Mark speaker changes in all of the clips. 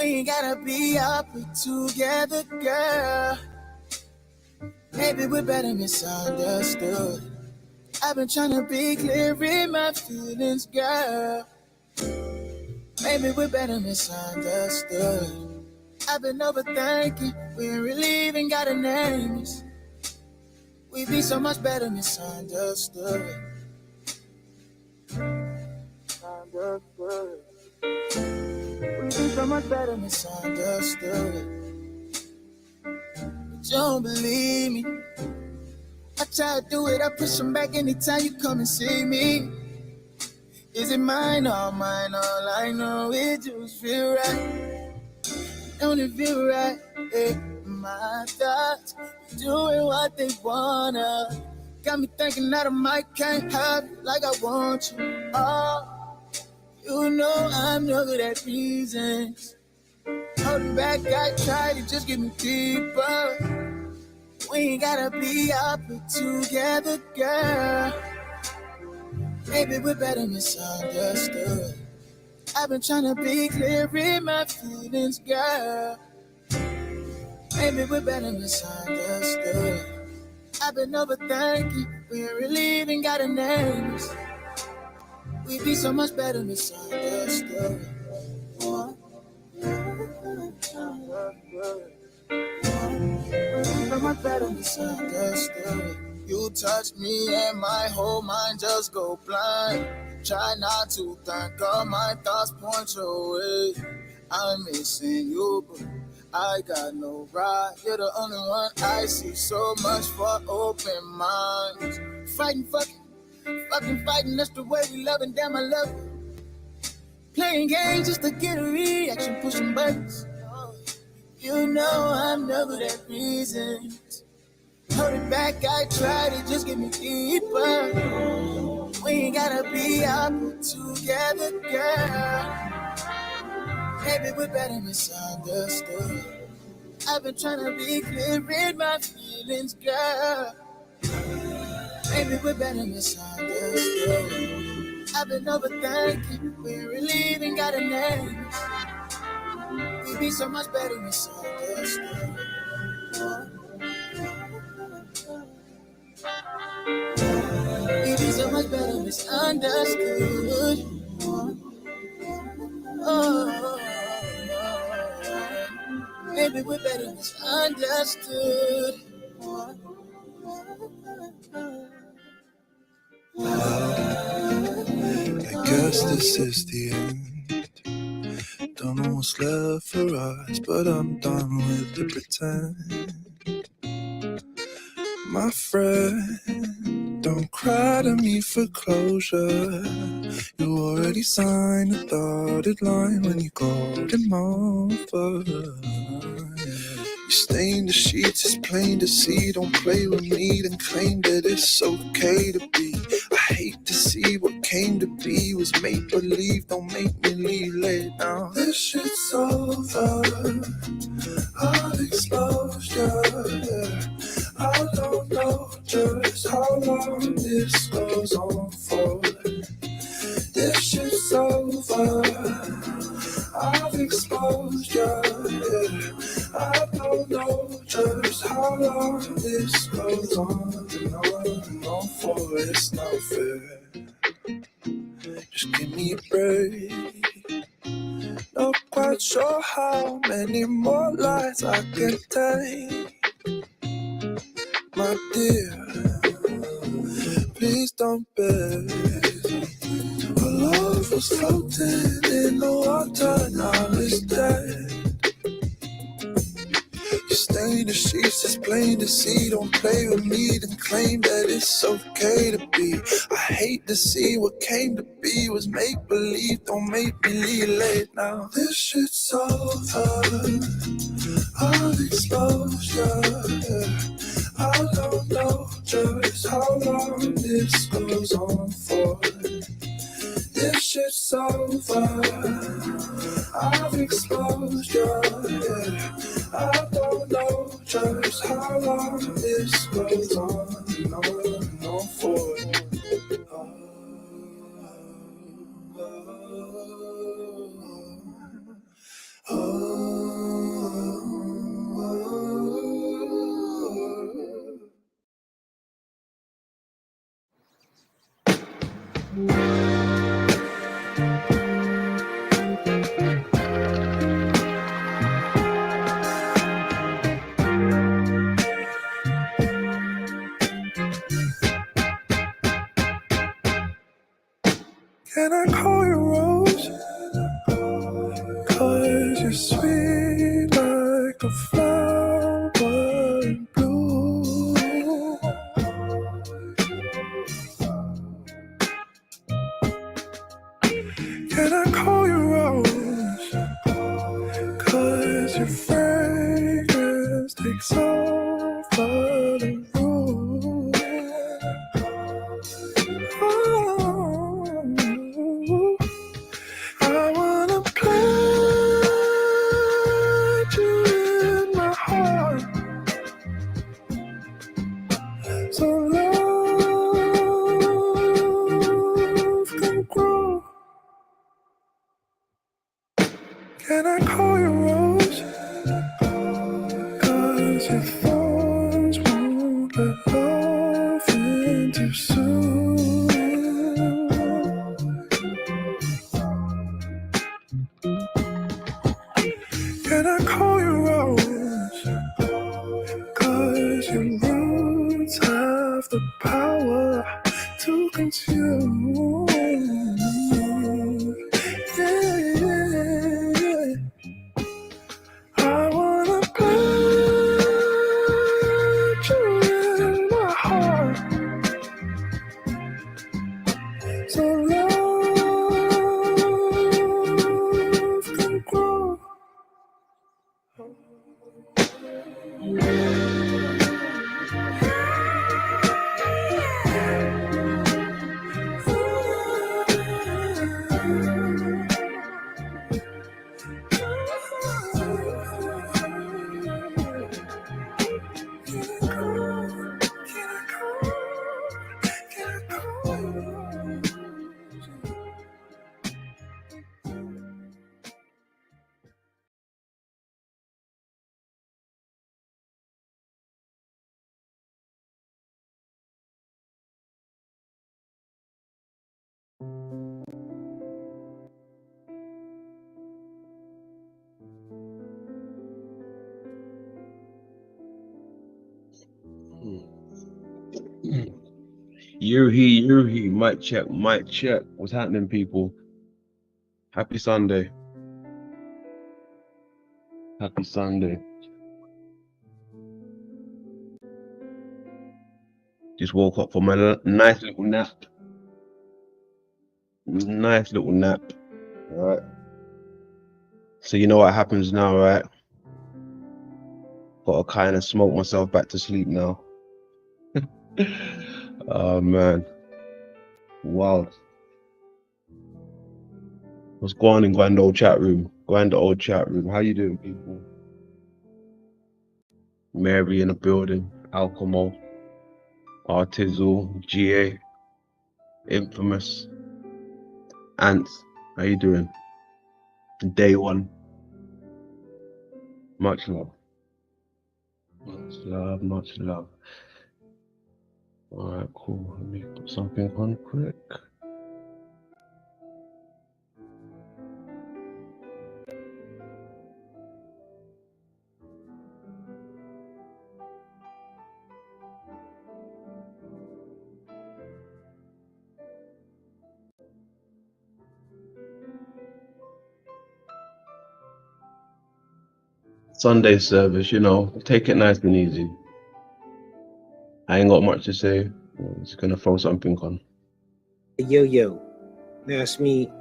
Speaker 1: We ain't gotta be up together, girl. Maybe we're better misunderstood. I've been trying to be clear in my feelings, girl. Maybe we're better misunderstood. I've been overthinking, we ain't really even got a name. We'd be so much better misunderstood. We'd be so much better misunderstood. But you don't believe me. I try to do it, I push them back anytime you come and see me. Is it mine or mine? All I know it just feel right. Don't it feel right? Hey, my thoughts doing what they wanna. Got me thinking that I might can't have you like I want you. Oh, you know I'm no good at reasons. Holding back, I try to just get me deeper. We ain't gotta be up together, girl. Maybe we're better misunderstood. I've been trying to be clear in my feelings, girl. Maybe we're better misunderstood. I've been overthinking, we ain't really even got a name. We'd be so much better misunderstood. So much better misunderstood. You touch me and my whole mind just go blind. Try not to think of my thoughts point your way. I'm missing you, but I got no right. You're the only one I see. So much for open minds. Fighting, fucking fighting. That's the way we love, and damn, I love it. Playing games just to get a reaction, pushing buttons. You know I'm no good at reasons. Hold it back, I try to just get me deeper. We ain't gotta be up together, girl. Maybe we're better misunderstood. I've been trying to be clear in my feelings, girl. Maybe we're better misunderstood. I've been overthinking, we ain't really even got a name. We'd be so much better misunderstood. We'd be so much better misunderstood. Oh, maybe we're better misunderstood.
Speaker 2: I guess this is the end. Don't know what's left for us, but I'm done with the pretend. My friend, don't cry to me for closure. You already signed the dotted line when you called him over. You stain the sheets, it's plain to see. Don't play with me, then claim that it's okay to be. I hate to see what came to be was make-believe. Don't make me leave late now. This shit's over. I'll expose you. I don't know just how long this goes on for. This shit's over. I've exposed you. I don't know just how long this goes on and on for. It's not fair. Just give me a break. Not quite sure how many more lies I can take. My dear, please don't beg. Our love was floating in the water, now it's dead. You stain the sheets, it's plain to see. Don't play with me, then claim that it's okay to be. I hate to see what came to be was make-believe. Don't make me leave late now. This shit's over. I'll expose you. I don't know just how long this goes on for. This shit's over. I've exposed you. I don't know just how long this goes on and on for. Oh. Can I call you Rose? 'Cause you're sweet like a flower in bloom. Can I call you Rose? 'Cause your fragrance takes over the room. Oh, I wanna plant you in my heart, so love can grow. Can I call you Rose? 'Cause your thorns won't let love in too soon. Can I call you Rose? 'Cause your roots have the power to consume. Yeah. I wanna put you in my heart, so love can grow.
Speaker 3: Yuhi, mic check. What's happening, people? Happy Sunday. Happy Sunday. Just woke up from a nice little nap. Alright. So you know what happens now, right? Gotta kind of smoke myself back to sleep now. Oh man. Wow. What's going on in Grand Old Chat Room? Grand Old Chat Room. How you doing, people? Mary in the building. Alchemo. Artizzle. GA. Infamous. Ants. How you doing? Day one. Much love. Much love. Alright, cool. Let me put something on quick. Sunday service, you know, take it nice and easy. I ain't got much to say. I'm just gonna throw something on.
Speaker 4: The yo-yo. They asked me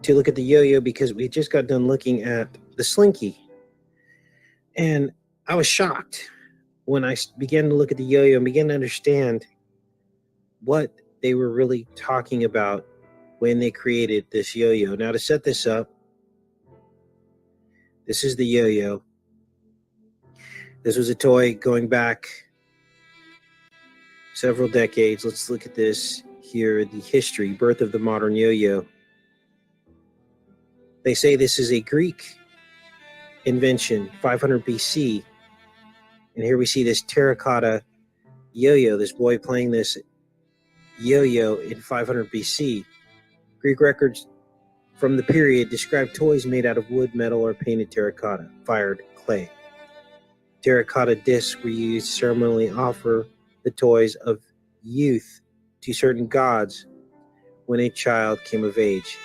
Speaker 4: to look at the yo-yo because we just got done looking at the slinky. And I was shocked when I began to look at the yo-yo and began to understand what they were really talking about when they created this yo-yo. Now, to set this up, this is the yo-yo. This was a toy going back several decades. Let's look at this here, the history, birth of the modern yo-yo. They say this is a Greek invention, 500 BC. And here we see this terracotta yo-yo, this boy playing this yo-yo in 500 BC. Greek records from the period describe toys made out of wood, metal, or painted terracotta, fired clay. Terracotta discs were used to ceremonially offer the toys of youth to certain gods when a child came of age.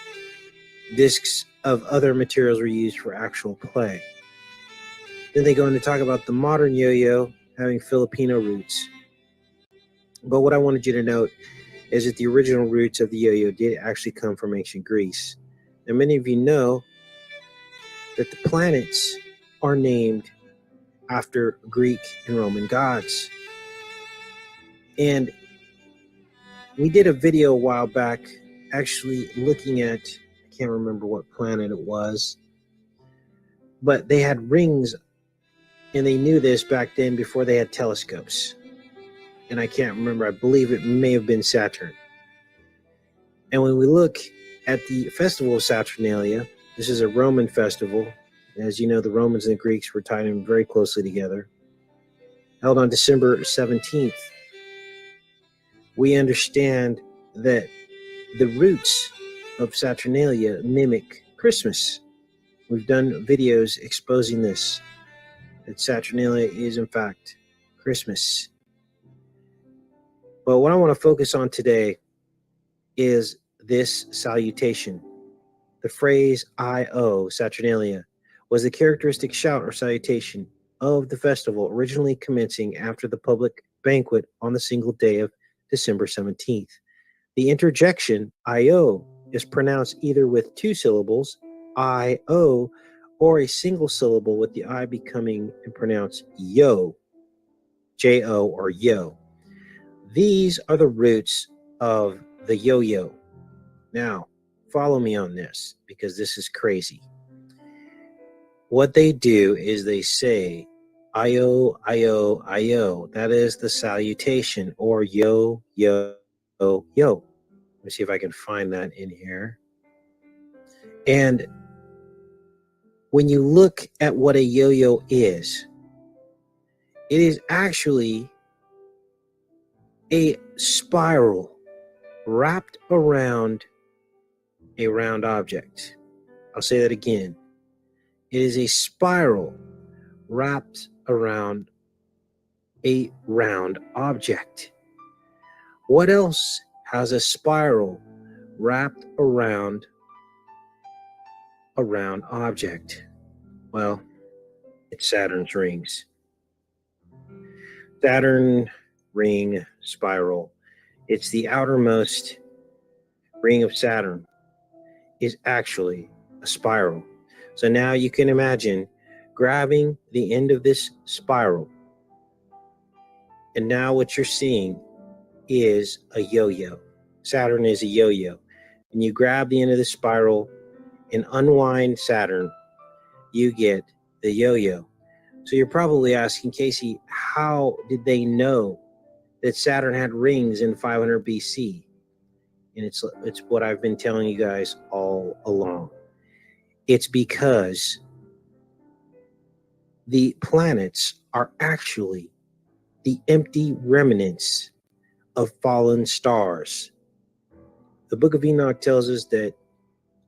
Speaker 4: Discs of other materials were used for actual play. Then they go on to talk about the modern yo-yo having Filipino roots. But what I wanted you to note is that the original roots of the yo-yo did actually come from ancient Greece. And many of you know that the planets are named after Greek and Roman gods. And we did a video a while back actually looking at, I can't remember what planet it was, but they had rings, and they knew this back then before they had telescopes. And I can't remember, I believe it may have been Saturn. And when we look at the festival of Saturnalia, this is a Roman festival. As you know, the Romans and the Greeks were tied in very closely together. Held on December 17th. We understand that the roots of Saturnalia mimic Christmas. We've done videos exposing this, that Saturnalia is in fact Christmas. But what I want to focus on today is this salutation. The phrase I-O, Saturnalia, was the characteristic shout or salutation of the festival, originally commencing after the public banquet on the single day of December 17th. The interjection I-O is pronounced either with two syllables, I-O, or a single syllable with the I becoming and pronounced yo, J-O or yo. These are the roots of the yo-yo. Now, follow me on this because this is crazy. What they do is they say, I-O, I-O, I-O. That is the salutation, or yo, yo, yo, yo. Let me see if I can find that in here. And when you look at what a yo-yo is, it is actually a spiral wrapped around a round object. I'll say that again. It is a spiral wrapped around a round object. What else has a spiral wrapped around a round object? Well, it's Saturn's rings. Saturn ring spiral. It's the outermost ring of Saturn is actually a spiral. So now you can imagine grabbing the end of this spiral, and now what you're seeing is a yo-yo. Saturn is a yo-yo. And you grab the end of the spiral and unwind Saturn, you get the yo-yo. So you're probably asking, Casey, how did they know that Saturn had rings in 500 BC? And it's what I've been telling you guys all along. It's because the planets are actually the empty remnants of fallen stars. The book of Enoch tells us that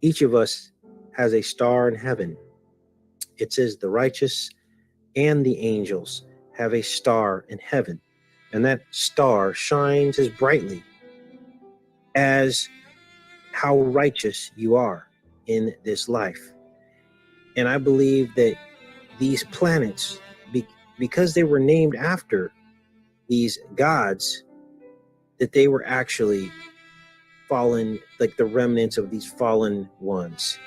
Speaker 4: each of us has a star in heaven. It says the righteous and the angels have a star in heaven, and that star shines as brightly as how righteous you are in this life. And I believe that these planets, because they were named after these gods, that they were actually fallen, like the remnants of these fallen ones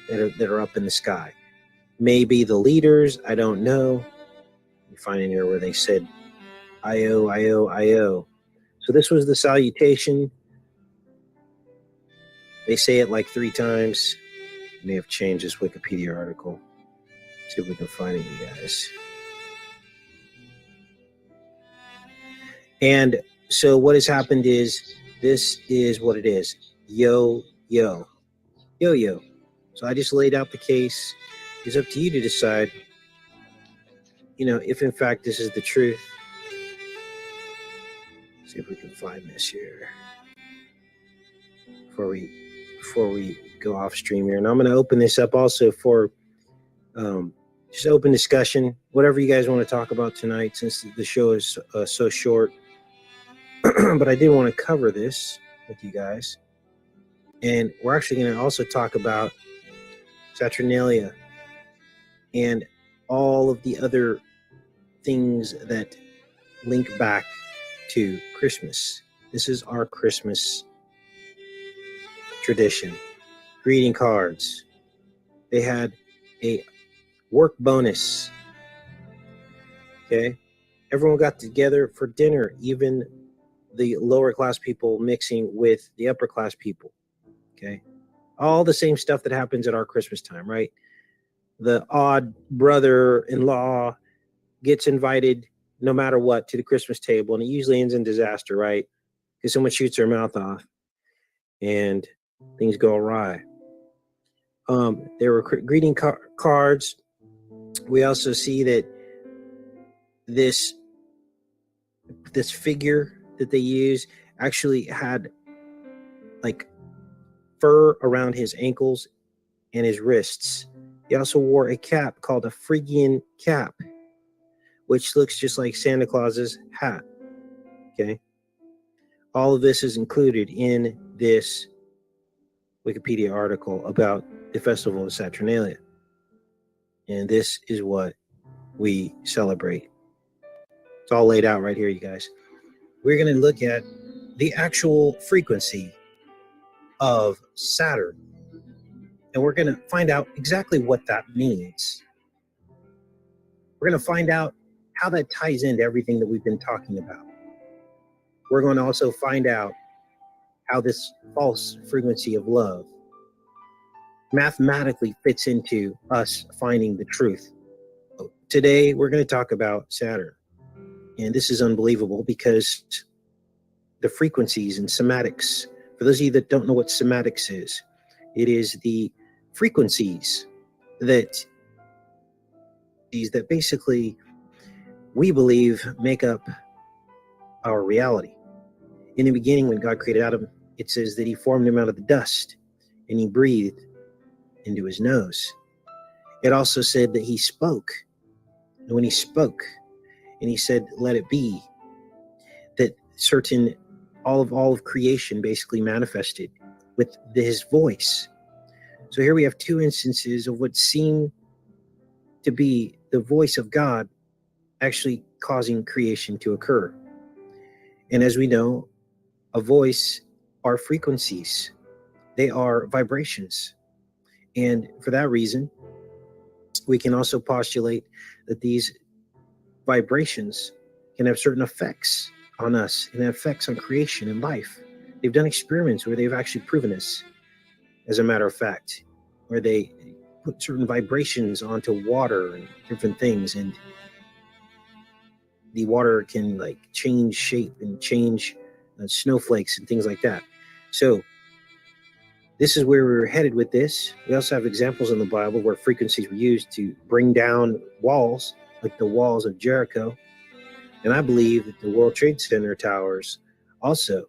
Speaker 4: that are up in the sky. Maybe the leaders, I don't know. You find in here where they said I-O, I-O, I-O. So this was the salutation. They say it like 3 times. I may have changed this Wikipedia article. See if we can find it, you guys. And so what has happened is, this is what it is. Yo-yo. Yo-yo. So I just laid out the case. It's up to you to decide, if in fact this is the truth. See if we can find this here. before we go off stream here. And I'm going to open this up also for just open discussion, whatever you guys want to talk about tonight, since the show is so short. But I did want to cover this with you guys. And we're actually going to also talk about Saturnalia and all of the other things that link back to Christmas. This is our Christmas tradition. Greeting cards. They had a work bonus. Okay. Everyone got together for dinner, even the lower class people mixing with the upper class people. Okay. All the same stuff that happens at our Christmas time, right? The odd brother-in-law gets invited no matter what to the Christmas table, and it usually ends in disaster, right? Because someone shoots their mouth off and things go awry. There were greeting cards. We also see that this figure that they use actually had like fur around his ankles and his wrists. He also wore a cap called a Phrygian cap, which looks just like Santa Claus's hat. Okay. All of this is included in this Wikipedia article about the festival of Saturnalia. And this is what we celebrate. It's all laid out right here, you guys. We're going to look at the actual frequency of Saturn. And we're going to find out exactly what that means. We're going to find out how that ties into everything that we've been talking about. We're going to also find out how this false frequency of love mathematically fits into us finding the truth. Today, we're going to talk about Saturn. And this is unbelievable because the frequencies and somatics, for those of you that don't know what somatics is, it is the frequencies that basically we believe make up our reality. In the beginning, when God created Adam, it says that he formed him out of the dust and he breathed into his nose. It also said that he spoke. And when he spoke and he said, let it be, that certain, all of creation basically manifested with his voice. So here we have two instances of what seem to be the voice of God actually causing creation to occur. And as we know, a voice are frequencies. They are vibrations. And for that reason, we can also postulate that these vibrations can have certain effects on us and effects on creation and life. They've done experiments where they've actually proven this, as a matter of fact, where they put certain vibrations onto water and different things, and the water can like change shape and change snowflakes and things like that. So this is where we're headed with this. We also have examples in the Bible where frequencies were used to bring down walls, like the walls of Jericho. And I believe that the World Trade Center towers also,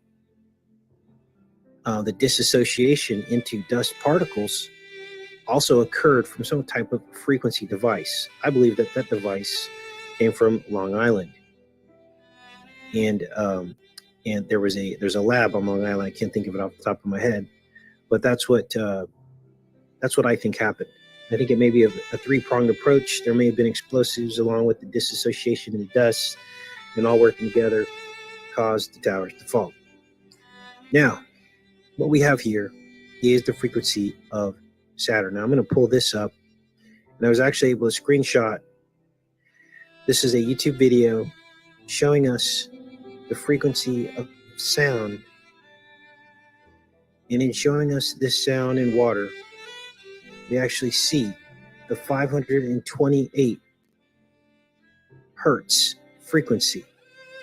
Speaker 4: the disassociation into dust particles also occurred from some type of frequency device. I believe that that device came from Long Island. And there's a lab on Long Island. I can't think of it off the top of my head, but that's what I think happened. I think it may be a three-pronged approach. There may have been explosives along with the disassociation and the dust, and all working together caused the towers to fall. Now, what we have here is the frequency of Saturn. Now, I'm going to pull this up, and I was actually able to screenshot. This is a YouTube video showing us the frequency of sound, and in showing us this sound in water, we actually see the 528 hertz frequency.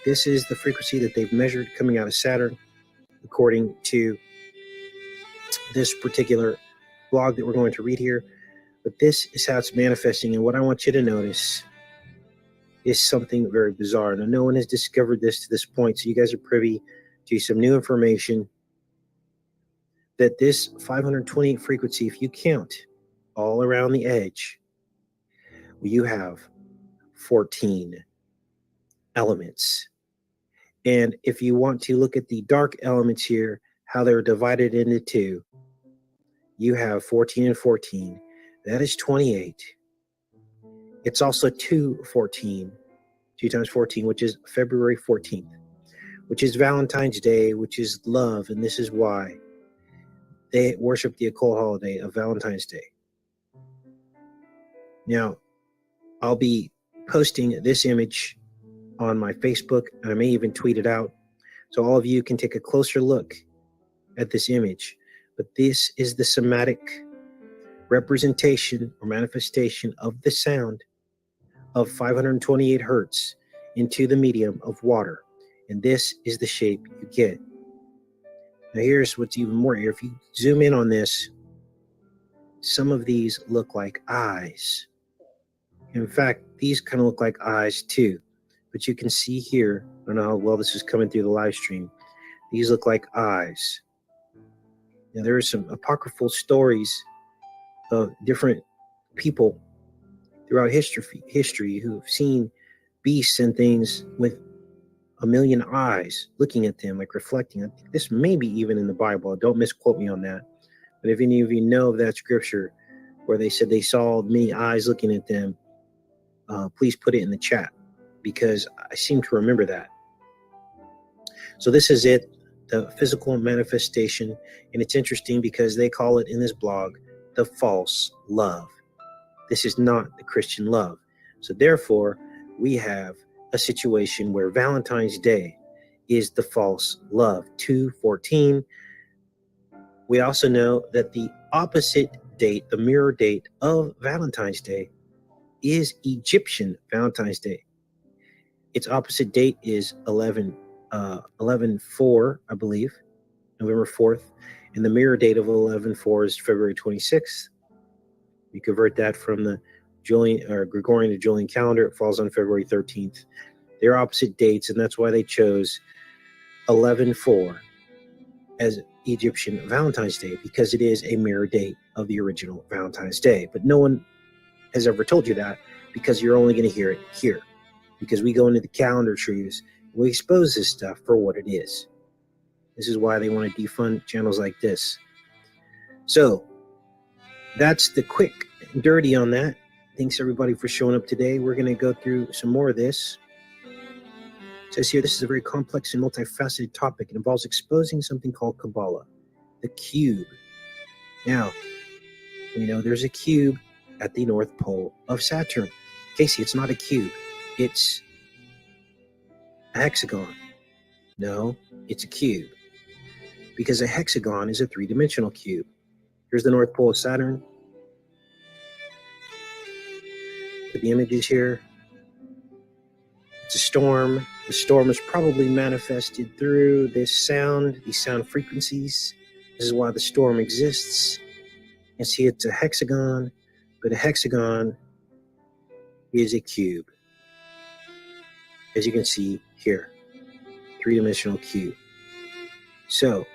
Speaker 4: This is the frequency that they've measured coming out of Saturn, according to this particular blog that we're going to read here. But this is how it's manifesting, and what I want you to notice is something very bizarre. Now, no one has discovered this to this point, so you guys are privy to some new information that this 528 frequency, if you count all around the edge, you have 14 elements. And if you want to look at the dark elements here, how they're divided into two, you have 14 and 14. That is 28. It's also 214, 2 times 14, which is February 14th, which is Valentine's Day, which is love. And this is why they worship the occult holiday of Valentine's Day. Now, I'll be posting this image on my Facebook, and I may even tweet it out, so all of you can take a closer look at this image. But this is the somatic representation or manifestation of the sound of 528 hertz into the medium of water. And this is the shape you get. Now here's what's even more here. If you zoom in on this, some of these look like eyes. In fact, these kind of look like eyes too. But you can see here, I don't know how well this is coming through the live stream, these look like eyes. Now there are some apocryphal stories of different people throughout history who have seen beasts and things with a million eyes looking at them, like reflecting. I think this may be even in the Bible. Don't misquote me on that. But if any of you know of that scripture where they said they saw many eyes looking at them, please put it in the chat, because I seem to remember that. So this is it, the physical manifestation. And it's interesting because they call it in this blog the false love. This is not the Christian love. So therefore, we have a situation where Valentine's Day is the false love, 214. We also know that the opposite date, the mirror date of Valentine's Day, is Egyptian Valentine's Day. Its opposite date is 11/4, I believe, November 4th. And the mirror date of 11/4 is February 26th. You convert that from the Gregorian to Julian calendar, it falls on February 13th. They're opposite dates, and that's why they chose 11/4 as Egyptian Valentine's Day, because it is a mirror date of the original Valentine's Day. But no one has ever told you that, because you're only going to hear it here, because we go into the calendar trees, we expose this stuff for what it is. This is why they want to defund channels like this. So that's the quick and dirty on that. Thanks everybody for showing up today. We're going to go through some more of this. It says here, this is a very complex and multifaceted topic. It involves exposing something called Kabbalah, the cube. Now, we know there's a cube at the North Pole of Saturn. Casey, it's not a cube. It's a hexagon. No, it's a cube. Because a hexagon is a three-dimensional cube. Here's the North Pole of Saturn. The images here. It's a storm. The storm is probably manifested through this sound, these sound frequencies. This is why the storm exists. And see, it's a hexagon, but a hexagon is a cube. As you can see here, three-dimensional cube. So,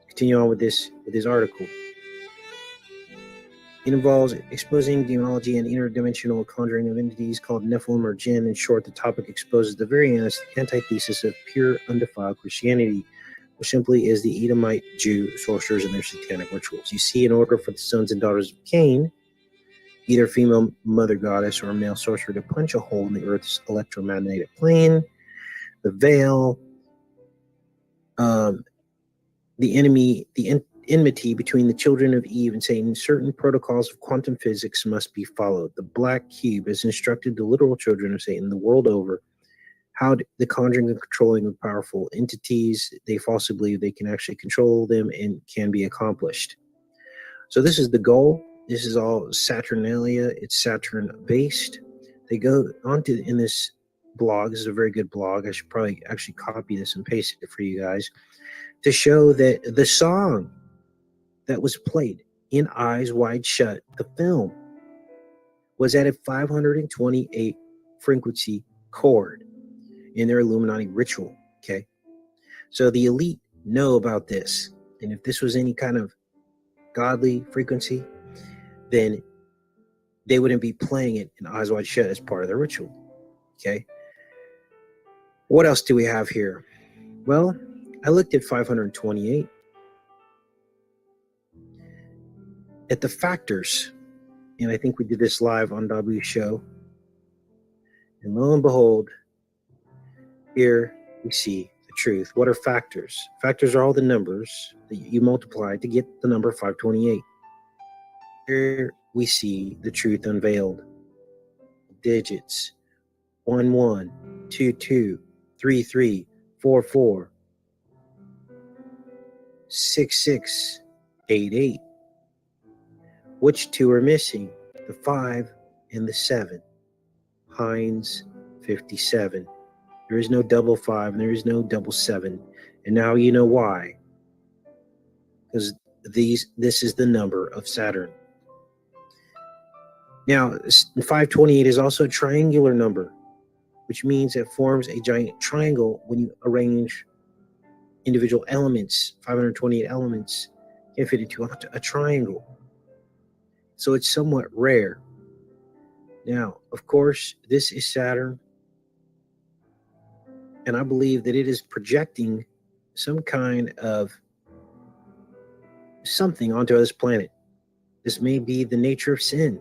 Speaker 4: continue on with this article. It involves exposing demonology and interdimensional conjuring of entities called Nephilim or Jinn. In short, the topic exposes the very antithesis of pure, undefiled Christianity, which simply is the Edomite Jew sorcerers and their satanic rituals. You see, in order for the sons and daughters of Cain, either female mother goddess or a male sorcerer, to punch a hole in the earth's electromagnetic plane, the veil, the enmity between the children of Eve and Satan, certain protocols of quantum physics must be followed. The black cube has instructed the literal children of Satan the world over how the conjuring and controlling of powerful entities. They falsely believe they can actually control them and can be accomplished. So this is the goal. This is all Saturnalia. It's Saturn based. They go on to, in this blog, this is a very good blog. I should probably actually copy this and paste it for you guys to show that the song that was played in Eyes Wide Shut, the film, was at a 528 frequency chord in their Illuminati ritual. Okay. So the elite know about this. And if this was any kind of godly frequency, then they wouldn't be playing it in Eyes Wide Shut as part of their ritual. Okay. What else do we have here? Well, I looked at 528 at the factors, and I think we did this live on W's show. And lo and behold, here we see the truth. What are factors? Factors are all the numbers that you multiply to get the number 528. Here we see the truth unveiled. Digits 1 1, 2 2, 3 3, 4 4, 6 6, 8 8. Which two are missing? The 5 and the 7. Heinz 57. There is no double 5 and there is no double 7. And now you know why. Because this is the number of Saturn. Now, 528 is also a triangular number, which means it forms a giant triangle when you arrange individual elements. 528 elements can fit into a triangle. So it's somewhat rare. Now, of course, this is Saturn, and I believe that it is projecting some kind of something onto this planet. This may be the nature of sin.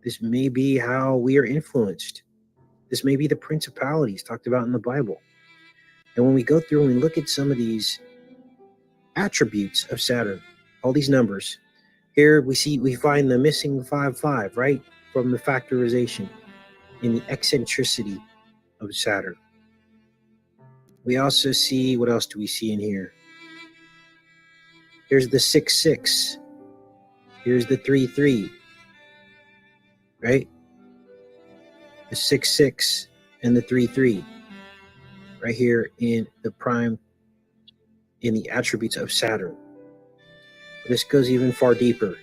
Speaker 4: This may be how we are influenced. This may be the principalities talked about in the Bible. And when we go through and we look at some of these attributes of Saturn, all these numbers, here we find the missing 5, right? From the factorization in the eccentricity of Saturn. We also see, what else do we see in here? Here's the 6 6. Here's the 3 3. Right? The 6 6 and the 3 3. Right here in the prime, in the attributes of Saturn. This goes even far deeper,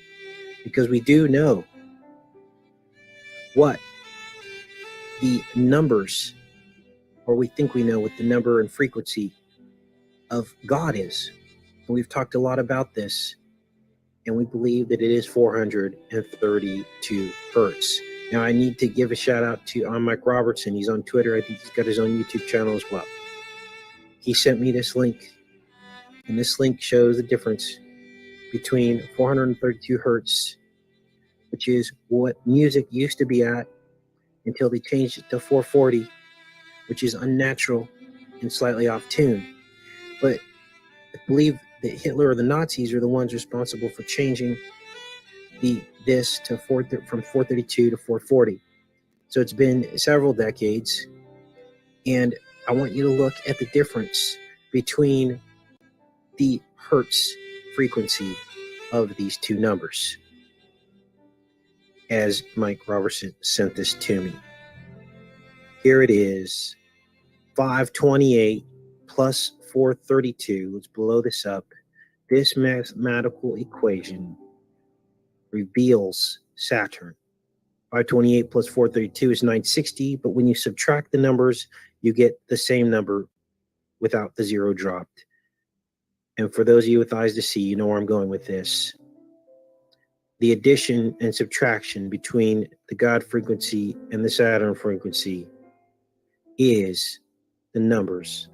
Speaker 4: because we do know what the numbers, or we think we know what the number and frequency of God is. And we've talked a lot about this, and we believe that it is 432 hertz. Now, I need to give a shout out to Mike Robertson. He's on Twitter. I think he's got his own YouTube channel as well. He sent me this link, and this link shows the difference between 432 hertz, which is what music used to be at until they changed it to 440, which is unnatural and slightly off tune. But I believe that Hitler or the Nazis are the ones responsible for changing this to from 432 to 440. So it's been several decades, and I want you to look at the difference between the hertz frequency of these two numbers as Mike Robertson sent this to me. Here it is, 528 plus 432. Let's blow this up. This mathematical equation reveals Saturn. 528 plus 432 is 960, but when you subtract the numbers, you get the same number without the zero dropped. And for those of you with eyes to see, you know where I'm going with this. The addition and subtraction between the God frequency and the Saturn frequency is the numbers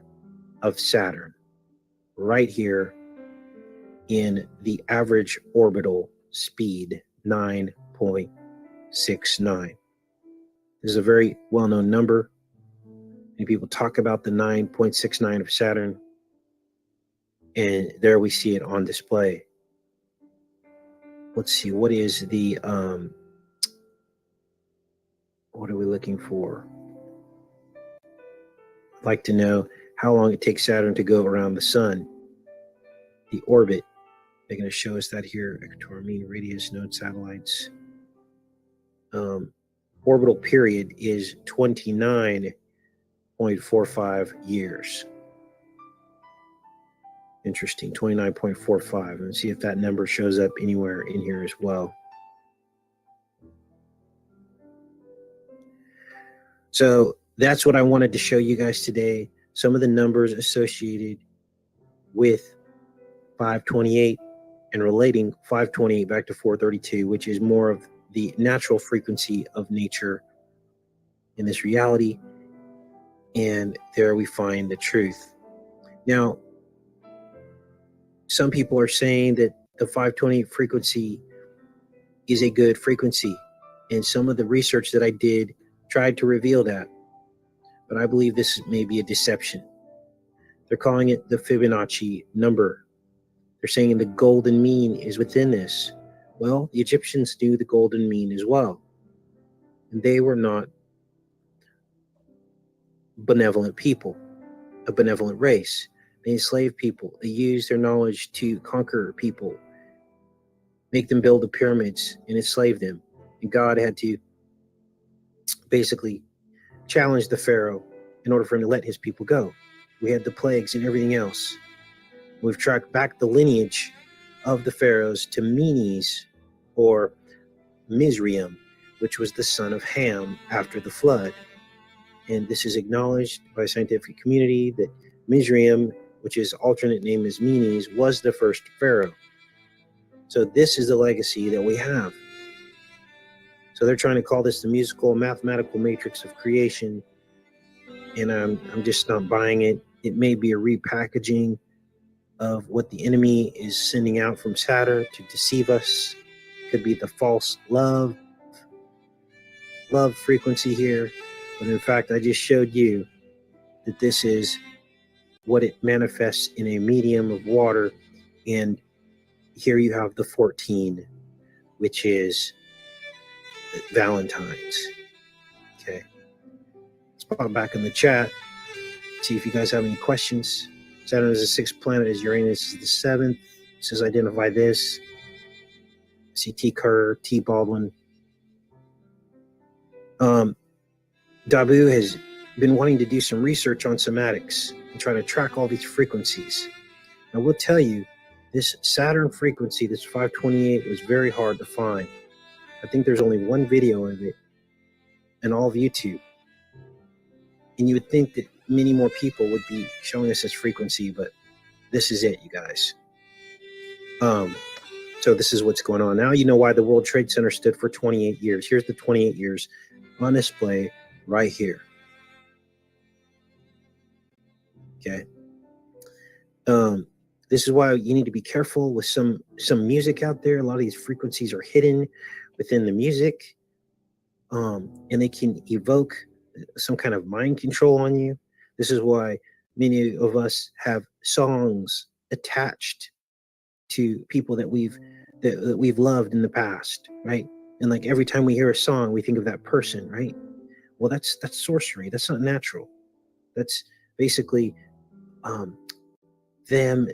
Speaker 4: of Saturn right here in the average orbital speed, 9.69. This is a very well-known number. Many people talk about the 9.69 of Saturn, and there we see it on display. Let's see, what is the, what are we looking for? I'd like to know how long it takes Saturn to go around the sun, the orbit. They're going to show us that here, equatorial mean radius, node satellites. Orbital period is 29.45 years. Interesting, 29.45. Let's see if that number shows up anywhere in here as well. So that's what I wanted to show you guys today. Some of the numbers associated with 528 and relating 528 back to 432, which is more of the natural frequency of nature in this reality. And there we find the truth. Now, some people are saying that the 528 frequency is a good frequency. And some of the research that I did tried to reveal that. But I believe this may be a deception. They're calling it the Fibonacci number. They're saying the golden mean is within this. Well, the Egyptians knew the golden mean as well. And they were not benevolent people, a benevolent race. They enslaved people. They used their knowledge to conquer people, make them build the pyramids, and enslave them. And God had to basically challenge the Pharaoh in order for him to let his people go. We had the plagues and everything else. We've tracked back the lineage of the pharaohs to Menes, or Mizraim, which was the son of Ham after the flood. And this is acknowledged by the scientific community that Mizraim, which is alternate name as Menes, was the first pharaoh. So this is the legacy that we have. So they're trying to call this the musical mathematical matrix of creation, and I'm just not buying it. It may be a repackaging of what the enemy is sending out from Saturn to deceive us. Could be the false love frequency here, but in fact I just showed you that this is what it manifests in a medium of water. And here you have the 14, which is Valentine's. Okay, let's pop back in the chat, see if you guys have any questions. Saturn is the sixth planet, as Uranus is the seventh. It says identify this. I see T. Kerr, T. Baldwin. Dabu has been wanting to do some research on somatics and try to track all these frequencies. I will tell you, this Saturn frequency, this 528, was very hard to find. I think there's only one video of it in all of YouTube. And you would think that many more people would be showing us this frequency, but this is it, you guys. So this is what's going on. Now you know why the World Trade Center stood for 28 years. Here's the 28 years on display right here. Okay. This is why you need to be careful with some music out there. A lot of these frequencies are hidden within the music, and they can evoke some kind of mind control on you. This is why many of us have songs attached to people that we've loved in the past, right? And like every time we hear a song, we think of that person, right? Well, that's sorcery. That's not natural. That's basically them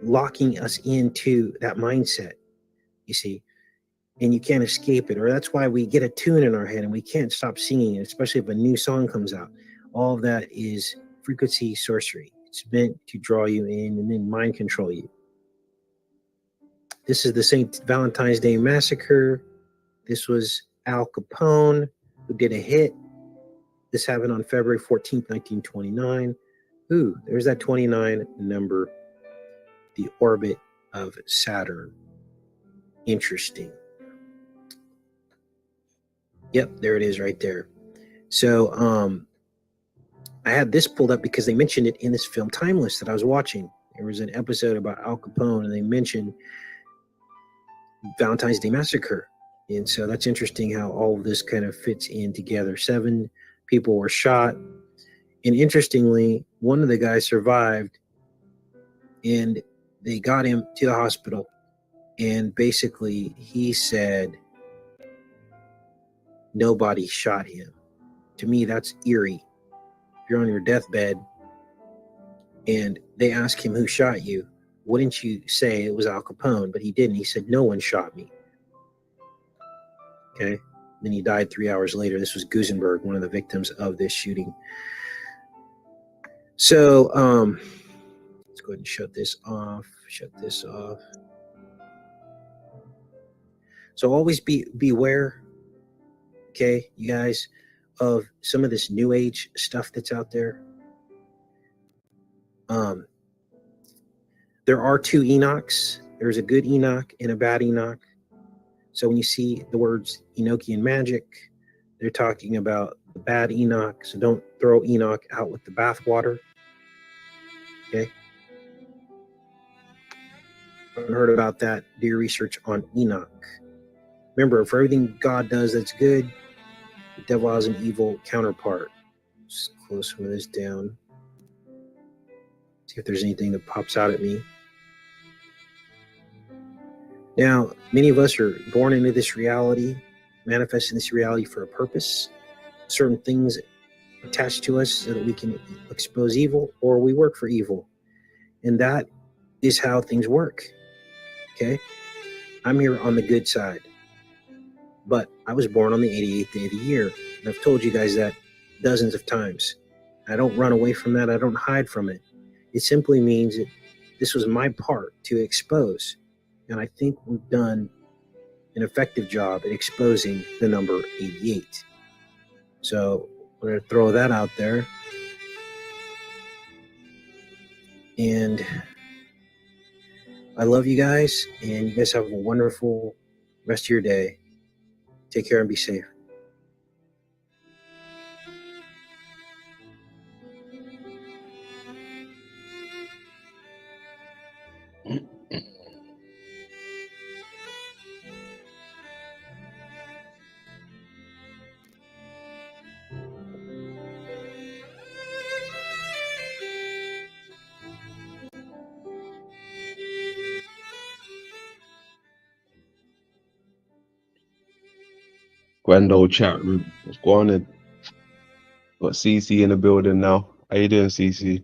Speaker 4: locking us into that mindset, you see, and you can't escape it. Or that's why we get a tune in our head and we can't stop singing it, especially if a new song comes out. All of that is frequency sorcery. It's meant to draw you in and then mind control you. This is the St. Valentine's Day Massacre. This was Al Capone, who did a hit. This happened on February 14th, 1929. Ooh, there's that 29 number, the orbit of Saturn. Interesting. Yep, there it is right there. So I had this pulled up because they mentioned it in this film Timeless that I was watching. There was an episode about Al Capone, and they mentioned Valentine's Day Massacre. And so that's interesting how all of this kind of fits in together. 7 people were shot. And interestingly, one of the guys survived, and they got him to the hospital. And basically, he said, nobody shot him. To me, that's eerie. If you're on your deathbed and they ask him who shot you, wouldn't you say it was Al Capone? But he didn't. He said, no one shot me. Okay. Then he died 3 hours later. This was Gusenberg, one of the victims of this shooting. So let's go ahead and shut this off. So always beware, okay, you guys, of some of this new age stuff that's out there. there are two Enochs. There's a good Enoch and a bad Enoch. So when you see the words Enochian magic, they're talking about the bad Enoch. So don't throw Enoch out with the bathwater. Okay. If you haven't heard about that, do your research on Enoch. Remember, for everything God does that's good, the devil has an evil counterpart. Just close some of this down. See if there's anything that pops out at me. Now, many of us are born into this reality, manifesting this reality for a purpose. Certain things attached to us so that we can expose evil, or we work for evil. And that is how things work. Okay? I'm here on the good side. But I was born on the 88th day of the year. And I've told you guys that dozens of times. I don't run away from that. I don't hide from it. It simply means that this was my part to expose. And I think we've done an effective job at exposing the number 88. So we're going to throw that out there. And I love you guys. And you guys have a wonderful rest of your day. Take care and be safe.
Speaker 3: Grand old chat room. What's going on? Got CC in the building now. How you doing, CC?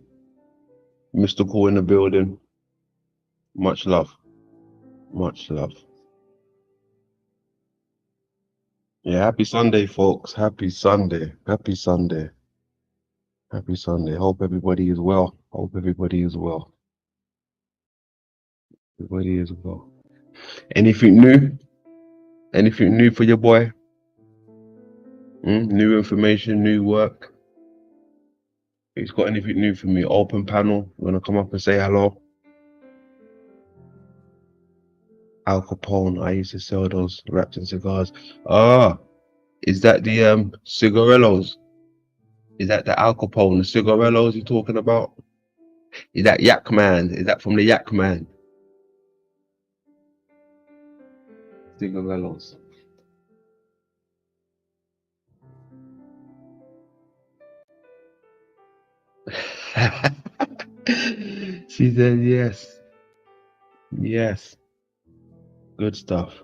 Speaker 3: Mystical in the building. Much love. Much love. Yeah, happy Sunday, folks. Happy Sunday. Happy Sunday. Happy Sunday. Hope everybody is well. Hope everybody is well. Everybody is well. Anything new? Anything new for your boy? New information, new work? He's got anything new for me? Open panel. You want to come up and say hello? Al Capone. I used to sell those wrapped in cigars. Ah, is that the cigarillos? Is that the Al Capone, the cigarillos you're talking about? Is that Yak Man? Is that from the Yak Man? Cigarillos. She said yes. Yes. Good stuff.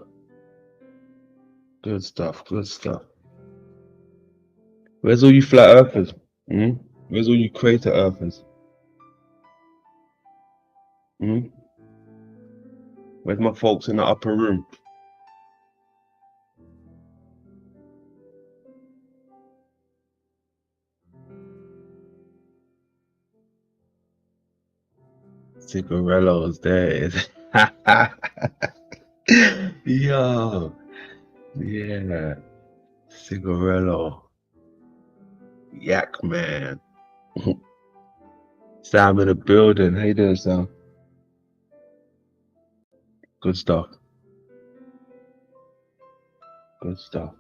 Speaker 3: Good stuff. Good stuff. Where's all you flat earthers? Where's all you crater earthers? Where's my folks in the upper room? Cigarillos, there it is. Yo. Yeah. Cigarillo. Yak Man. Sam in the building. How you doing, Sam? Good stuff. Good stuff.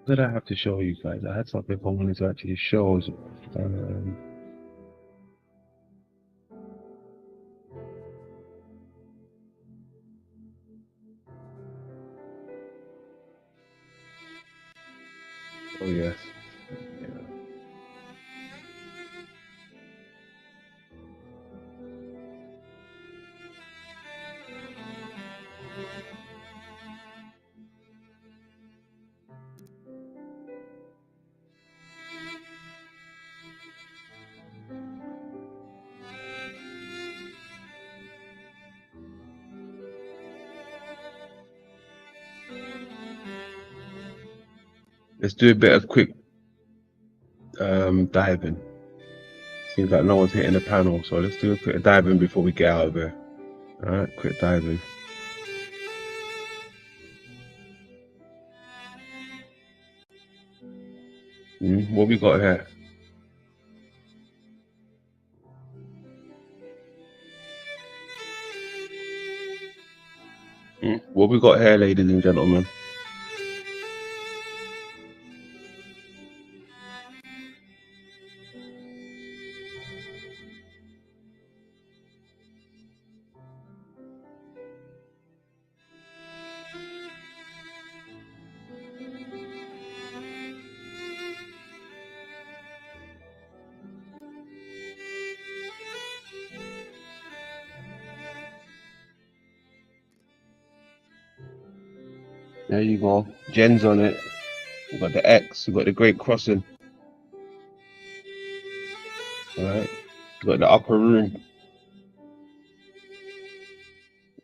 Speaker 3: What did I have to show you guys? I had something I wanted to actually show. Oh yes. Yeah. Let's do a bit of quick Diving. Seems like no one's hitting the panel, so let's do a quick diving before we get out of here. Alright, quick diving. What we got here? What we got here, ladies and gentlemen? There you go. Jen's on it. We've got the X. We've got the Great Crossing. Alright. We've got the upper room.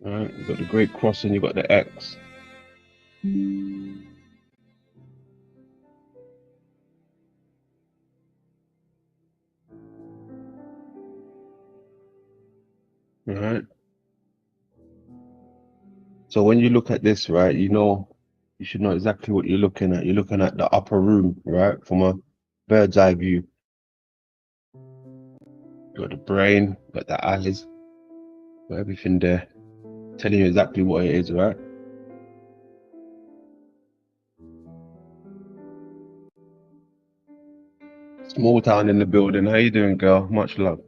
Speaker 3: Alright. We've got the Great Crossing. You've got the X. Alright. So when you look at this, right, you should know exactly what you're looking at. You're looking at the upper room, right, from a bird's eye view. You got the brain, got the eyes, got everything there, telling you exactly what it is, right? Small town in the building. How you doing, girl? Much love.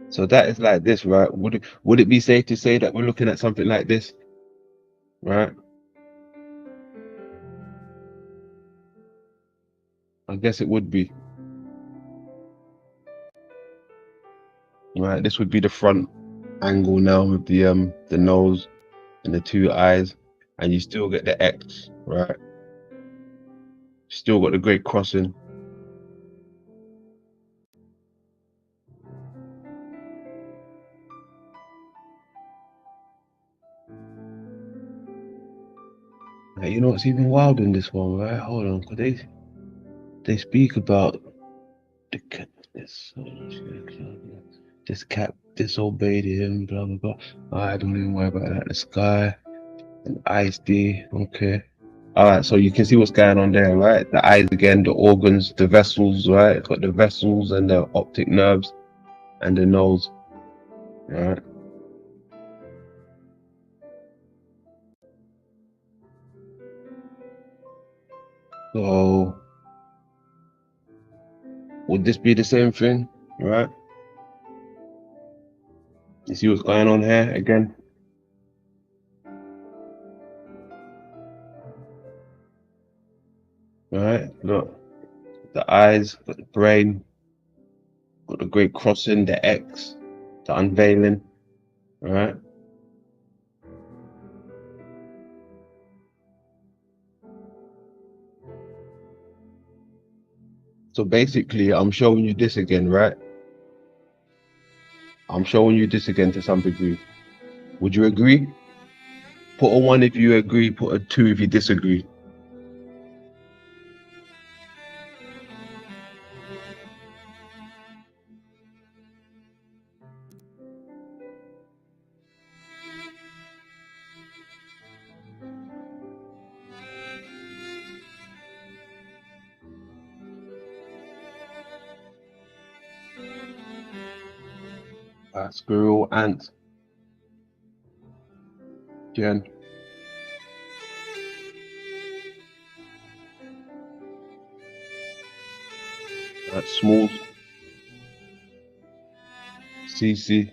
Speaker 3: So that is like this, right? Would it be safe to say that we're looking at something like this, right? I guess it would be. Right, this would be the front angle now with the nose and the two eyes, and you still get the X, right? Still got the Great Crossing. You know what's even wild in this one, right? Hold on, because they speak about the cat, this cat disobeyed him, blah blah blah. I don't even worry about that. The sky and ice D, okay. Alright, so you can see what's going on there, right? The eyes again, the organs, the vessels, right? It's got the vessels and the optic nerves and the nose, right? So would this be the same thing, right? You see what's going on here again? Right, look, the eyes, got the brain, got the Great Crossing, the X, the unveiling, right? So basically, I'm showing you this again, right? I'm showing you this again to some degree. Would you agree? Put a 1 if you agree, put a 2 if you disagree. Squirrel, ant, Jen. Small, CC.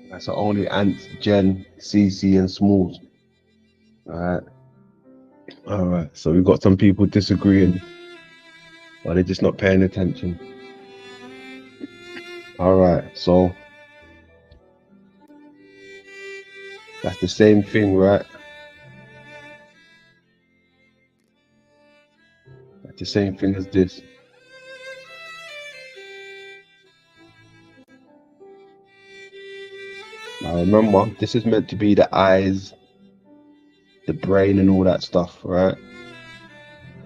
Speaker 3: That's only ant, Jen, CC, and Smalls. Alright. Alright, so we've got some people disagreeing, but they're just not paying attention. Alright, so That's the same thing, right? That's the same thing as this. Now remember, this is meant to be the eyes, the brain, and all that stuff, right?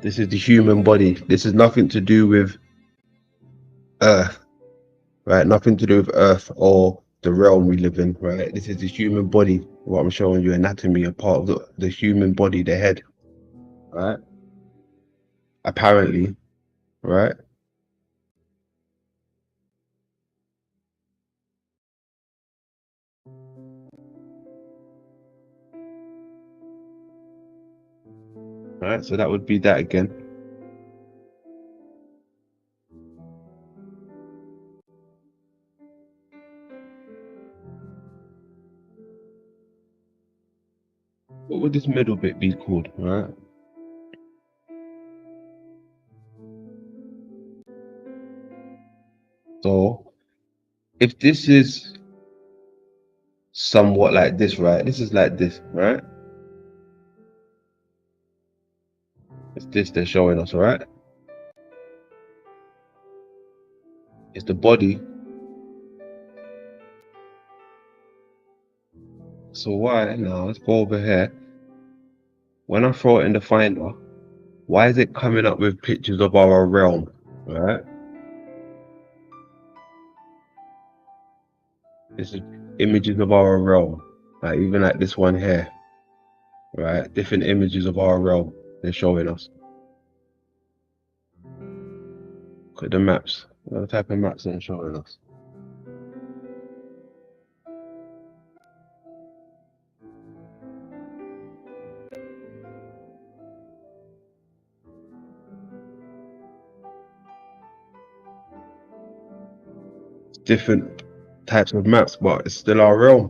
Speaker 3: This is the human body. This is nothing to do with Earth, right? Nothing to do with Earth or the realm we live in, right? This is the human body. What I'm showing you, anatomy, a part of the human body, the head, right? Apparently, right? Right, so that would be that again. What would this middle bit be called, right? So if this is somewhat like this, right? This is like this, right? It's this they're showing us, right? It's the body. So why now? Let's go over here. When I throw it in the finder, why is it coming up with pictures of our realm, right? This is images of our realm, like even like this one here, right? Different images of our realm they're showing us. Look at the maps. What type of maps they're showing us? Different types of maps, but it's still our realm.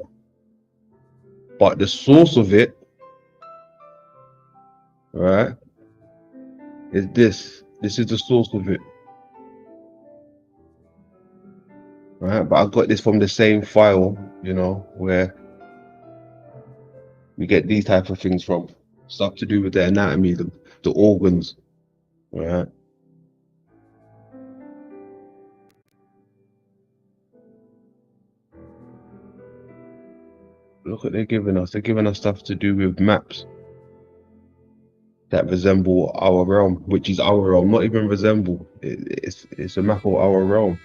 Speaker 3: But the source of it, right, is this. This is the source of it, right? But I got this from the same file, you know, where we get these type of things from. Stuff to do with the anatomy, the organs, right? Look what they're giving us. They're giving us stuff to do with maps that resemble our realm, which is our realm. Not even resemble. It's a map of our realm.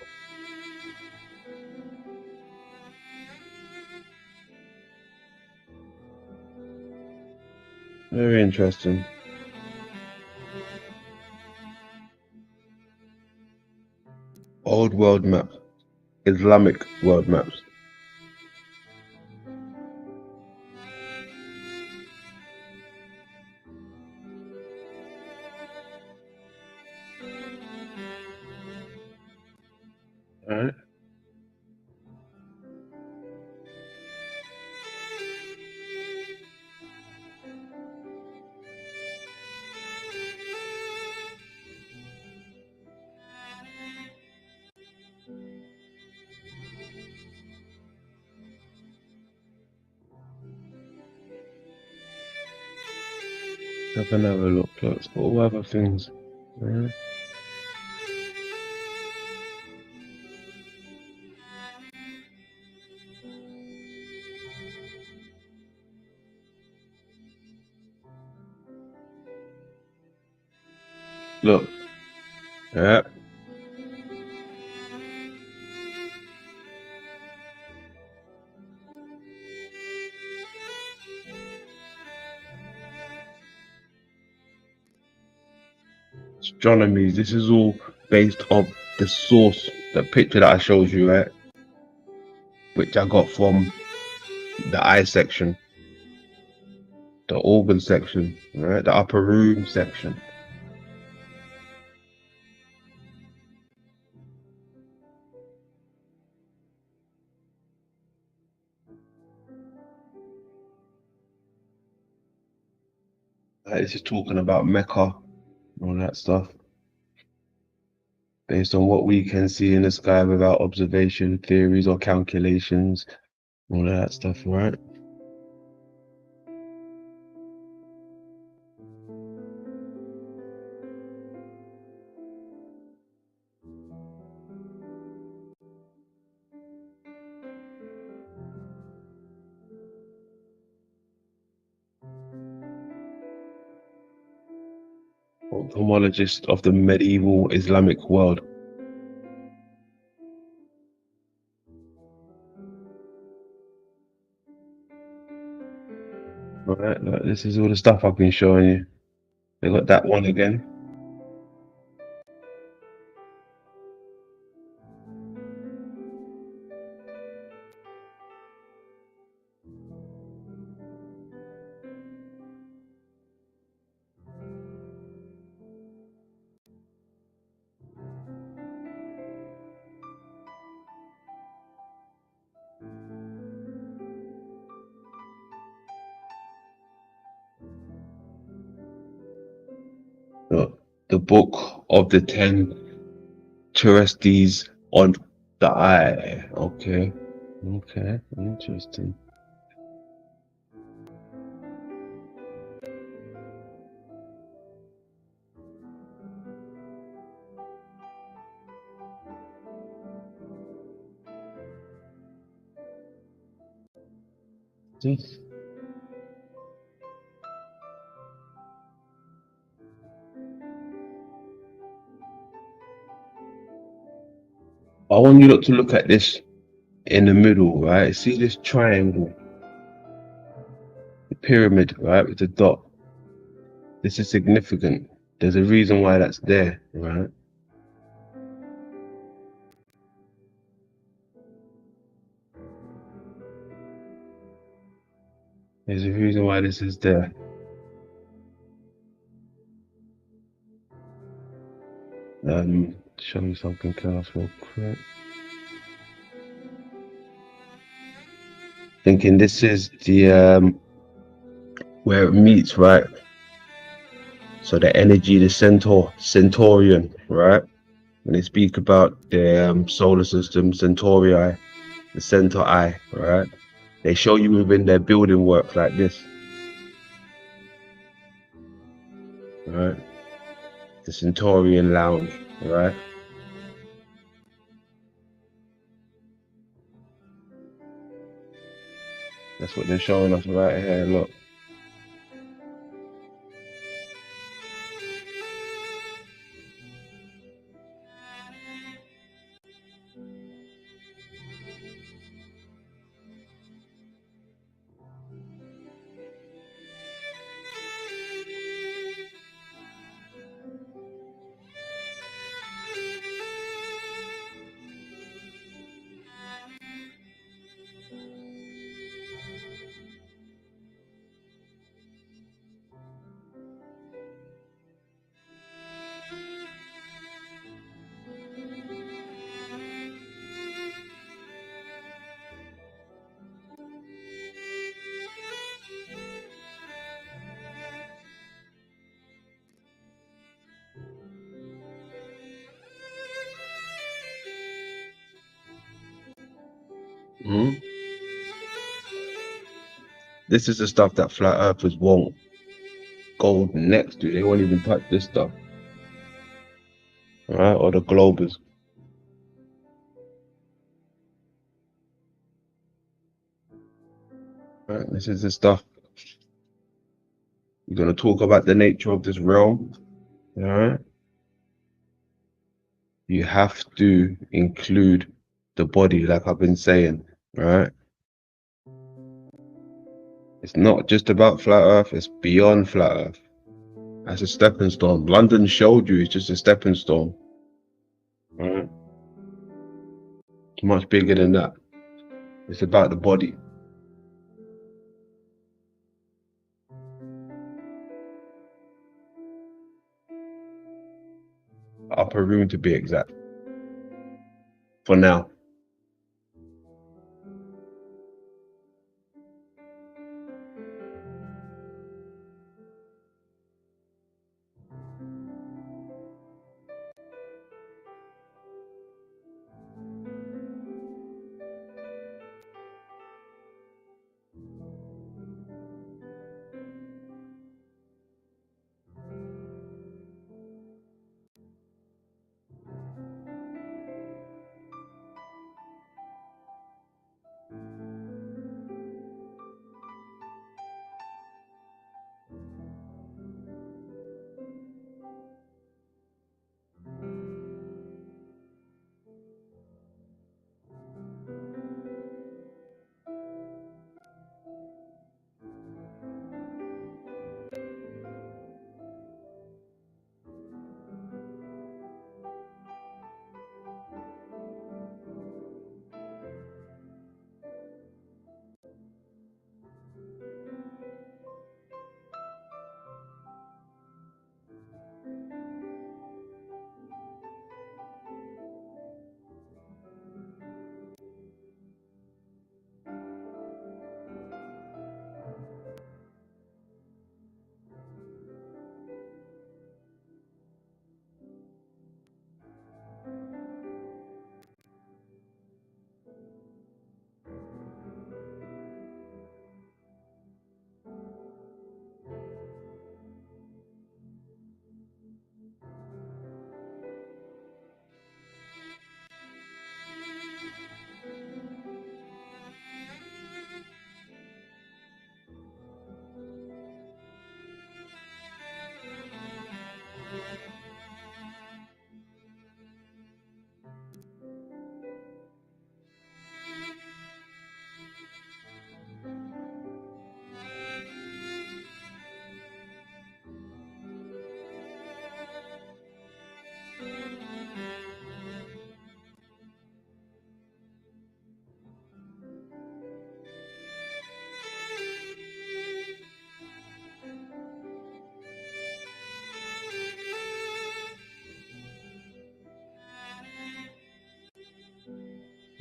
Speaker 3: Very interesting. Old world map, Islamic world maps. Alright. Have another look. Let's got all other things. Yeah. Look. Yeah. Astronomy. This is all based on the source, the picture that I showed you, right? Which I got from the eye section, the organ section, right? The upper room section. This is talking about Mecca, all that stuff. Based on what we can see in the sky without observation, theories or calculations, all of that stuff, right? ophthalmologist of the medieval Islamic world. All right, look, this is all the stuff I've been showing you. They got that one again. Look, the book of the 10 Terrestres on the eye. Okay, okay, interesting. See? I want you lot to look at this in the middle, right? See this triangle, the pyramid, right, with the dot. This is significant. There's a reason why that's there, right? There's a reason why this is there. Show me something else real quick. Thinking this is the where it meets, right? So the energy, the Centaurian, right? When they speak about the solar system, Centauri, the center eye, right? They show you within their building work like this, right? The Centaurian lounge, right? That's what they're showing us right here. Look. Mhm. This is the stuff that flat earthers won't go next to. They won't even touch this stuff, right? Or the globers. Right? This is the stuff. We're gonna talk about the nature of this realm. All right. You have to include the body, like I've been saying, right? It's not just about flat earth, it's beyond flat earth. That's a stepping stone. London showed you it's just a stepping stone. Right? It's much bigger than that. It's about the body. Upper room to be exact. For now.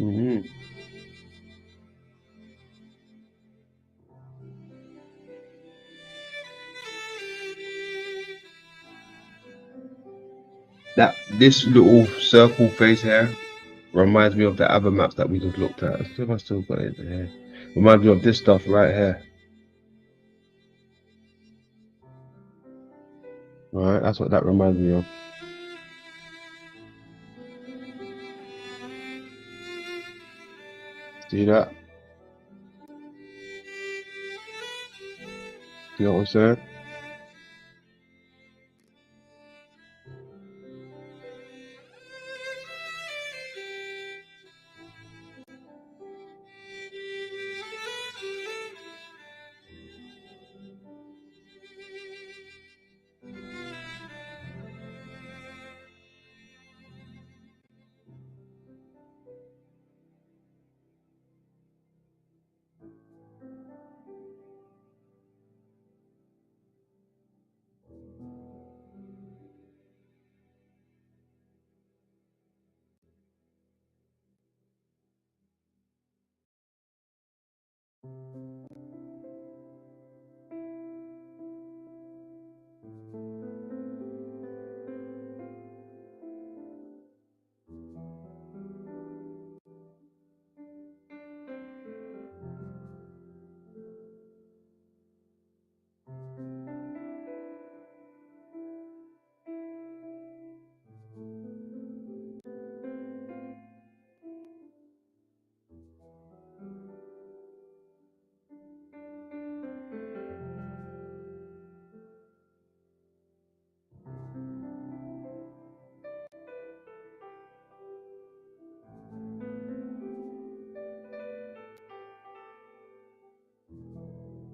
Speaker 3: Mhm. This little circle face here reminds me of the other maps that we just looked at. I think I still got it here. Reminds me of this stuff right here. Right, that's what that reminds me of. See that? See what I'm saying?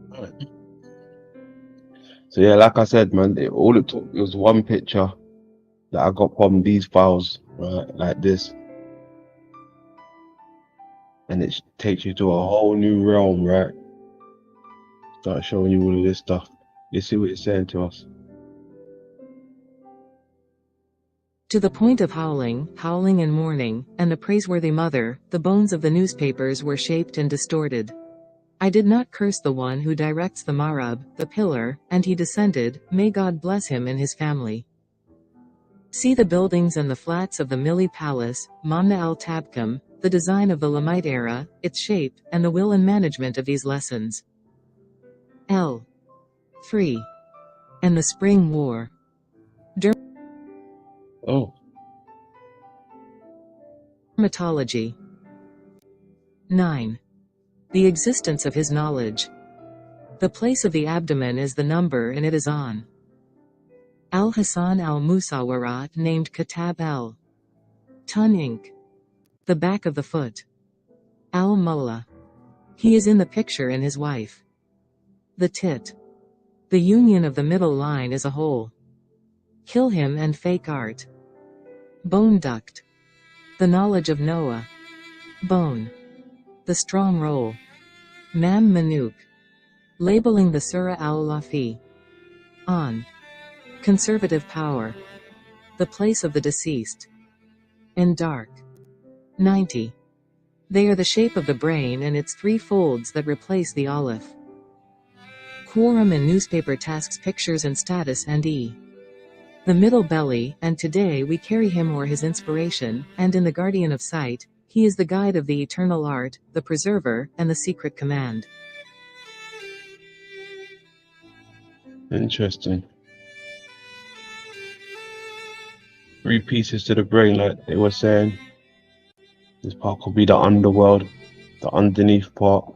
Speaker 3: Right. So yeah, like I said, man, all it took was one picture that I got from these files, right, like this, and it takes you to a whole new realm, right? Start showing you all of this stuff. You see what it's saying to us.
Speaker 5: To the point of howling, howling and mourning, and a praiseworthy mother, the bones of the newspapers were shaped and distorted. I did not curse the one who directs the Marab, the pillar, and he descended, may God bless him and his family. See the buildings and the flats of the Mili Palace, Mamna al-Tabkum, the design of the Lamite era, its shape, and the will and management of these lessons. L. 3. And the Spring War.
Speaker 3: Oh,
Speaker 5: Dermatology. 9. The existence of his knowledge. The place of the abdomen is the number and it is on. Al-Hassan al-Musawara named Kitab al. Tun Inc. The back of the foot. Al-Mullah. He is in the picture and his wife. The tit. The union of the middle line is a whole. Kill him and fake art. Bone duct. The knowledge of Noah. Bone. The strong roll. Mam Manuk. Labeling the Surah al-Lafi. On. Conservative power. The place of the deceased. In dark. 90. They are the shape of the brain and its three folds that replace the aleph. Quorum and newspaper tasks pictures and status and e. The middle belly, and today we carry him or his inspiration, and in the guardian of sight, he is the guide of the eternal art, the preserver, and the secret command.
Speaker 3: interesting. 3 pieces to the brain, like they were saying. This part could be the underworld, the underneath part.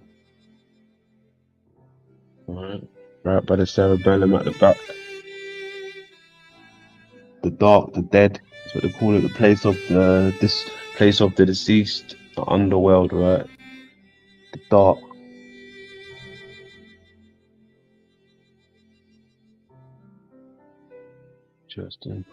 Speaker 3: Right by the cerebellum at the back. The dark, the dead. That's what they call it. The place of this place of the deceased, the underworld, right? The dark. Interesting.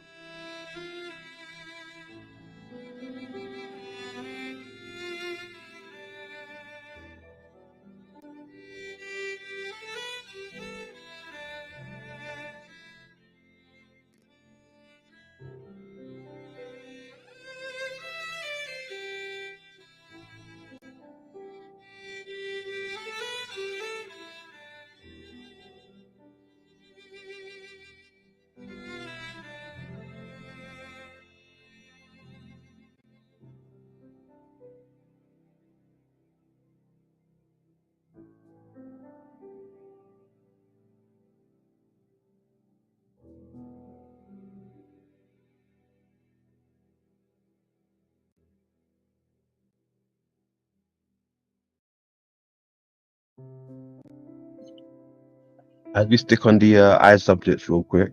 Speaker 3: As we stick on the eye subjects real quick,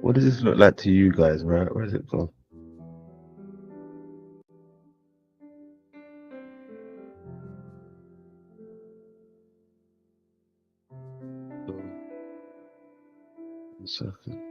Speaker 3: what does this look like to you guys? Right, where's it gone? One second.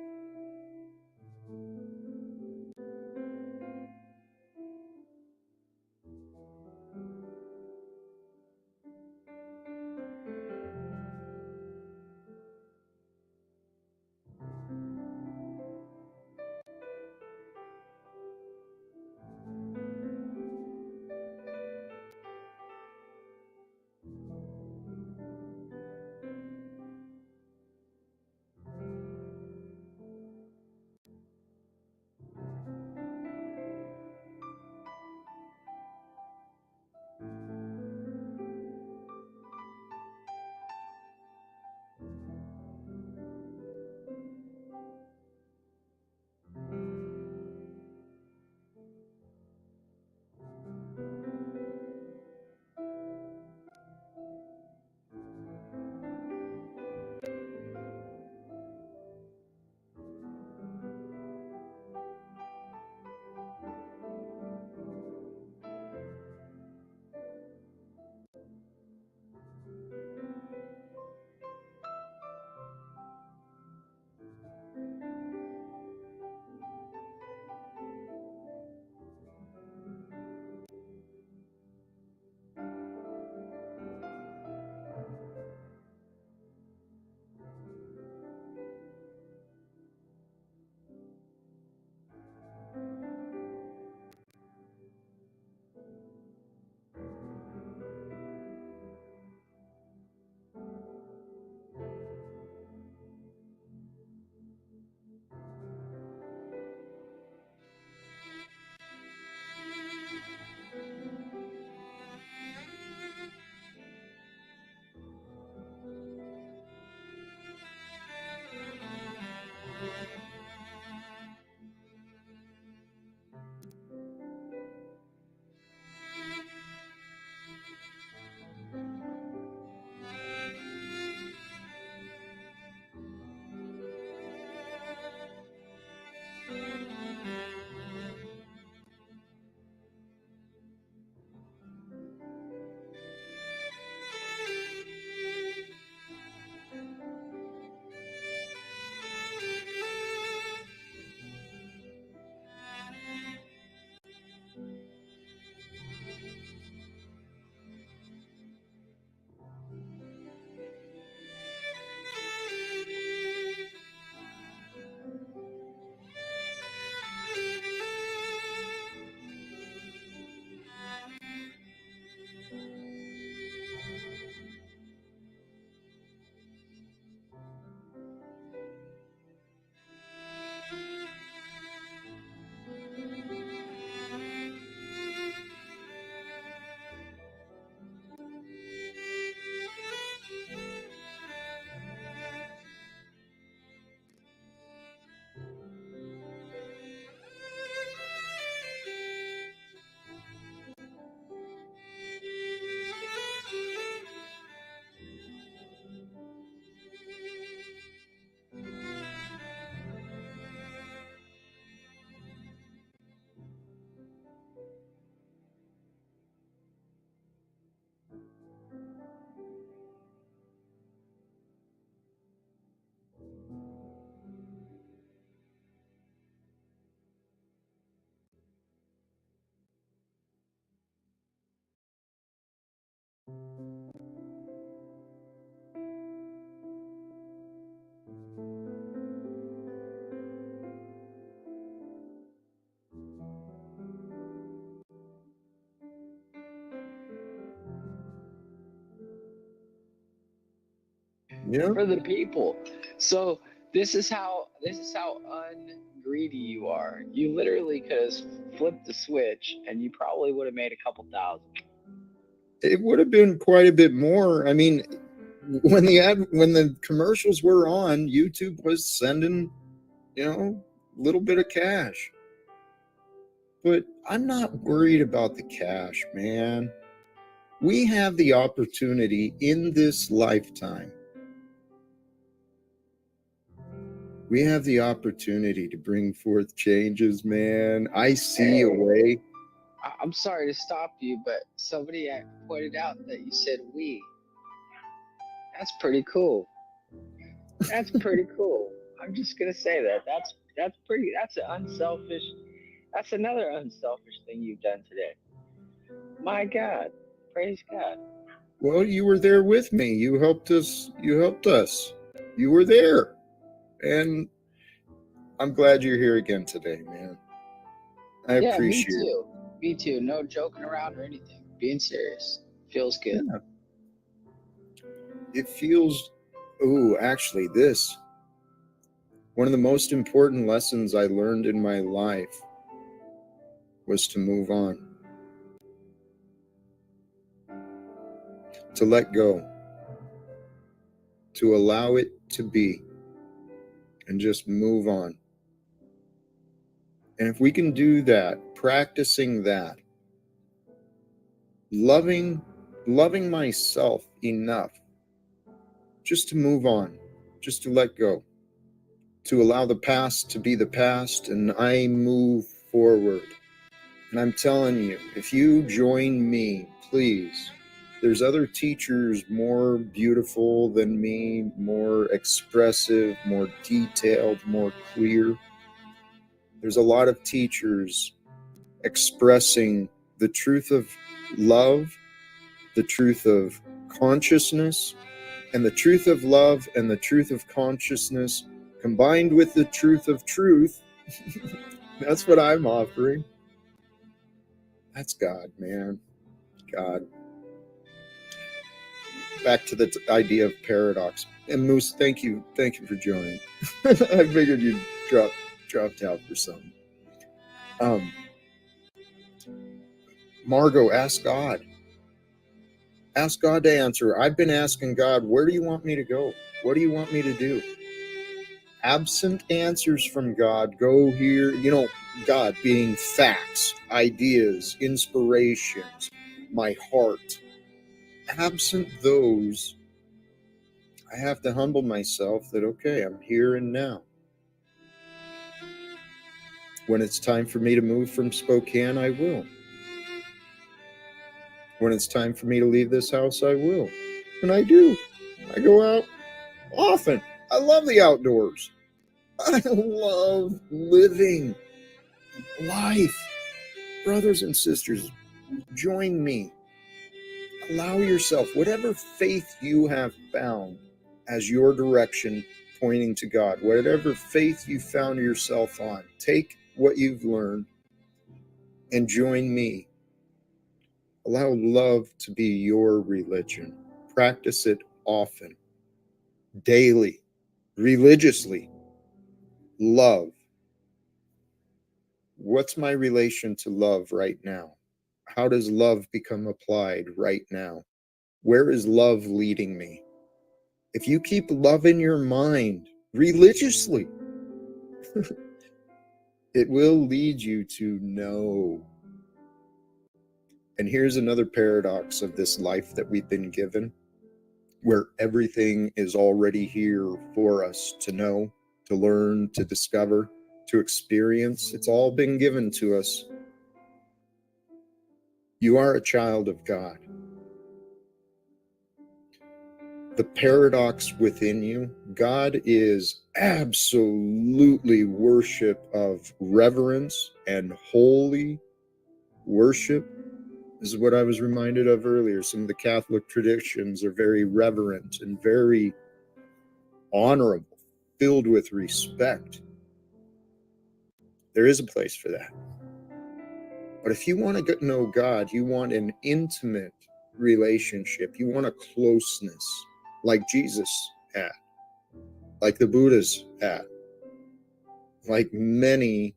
Speaker 2: Yeah.
Speaker 6: for the people. So this is how ungreedy you are. You literally could have flipped the switch, and you probably would have made a couple thousand.
Speaker 2: It would have been quite a bit more. I mean, when the commercials were on, YouTube was sending, a little bit of cash. But I'm not worried about the cash, man.
Speaker 7: We have the opportunity in this lifetime. We have the opportunity to bring forth changes, man. I see a way.
Speaker 6: I'm sorry to stop you, but somebody pointed out that you said we. That's pretty cool. That's pretty cool. I'm just gonna say that. That's pretty. That's an unselfish. That's another unselfish thing you've done today. My God, praise God.
Speaker 7: Well, you were there with me. You helped us. You helped us. You were there. And I'm glad you're here again today, man. I
Speaker 6: Yeah, me
Speaker 7: appreciate it.
Speaker 6: too. Me too. No joking around or anything. Being serious. Feels good.
Speaker 7: Yeah. It feels, actually, one of the most important lessons I learned in my life was to move on, to let go, to allow it to be, and just move on. And if we can do that, practicing that, loving myself enough just to move on, just to let go, to allow the past to be the past, and I move forward. And I'm telling you, if you join me, please, there's other teachers more beautiful than me, more expressive, more detailed, more clear. There's a lot of teachers expressing the truth of love, the truth of consciousness, and the truth of love and the truth of consciousness combined with the truth of truth. That's what I'm offering. That's God, man. God. Back to the idea of paradox. And Moose, thank you for joining. I figured you'd dropped out for something. Margot, ask God. Ask God to answer. I've been asking God, where do you want me to go? What do you want me to do? Absent answers from God, go here. God being facts, ideas, inspirations, my heart. Absent those, I have to humble myself that, okay, I'm here and now. When it's time for me to move from Spokane, I will. When it's time for me to leave this house, I will. And I do. I go out often. I love the outdoors. I love living life. Brothers and sisters, join me. Allow yourself, whatever faith you have found as your direction pointing to God, whatever faith you found yourself on, take what you've learned and join me. Allow love to be your religion. Practice it often, daily, religiously. Love. What's my relation to love right now? How does love become applied right now? Where is love leading me? If you keep love in your mind religiously, it will lead you to know. And here's another paradox of this life that we've been given, where everything is already here for us to know, to learn, to discover, to experience. It's all been given to us. You are a child of God. The paradox within you, God is absolutely worship of reverence and holy worship. This is what I was reminded of earlier. Some of the Catholic traditions are very reverent and very honorable, filled with respect. There is a place for that. But if you want to know God, you want an intimate relationship, you want a closeness like Jesus had, like the Buddhas had, like many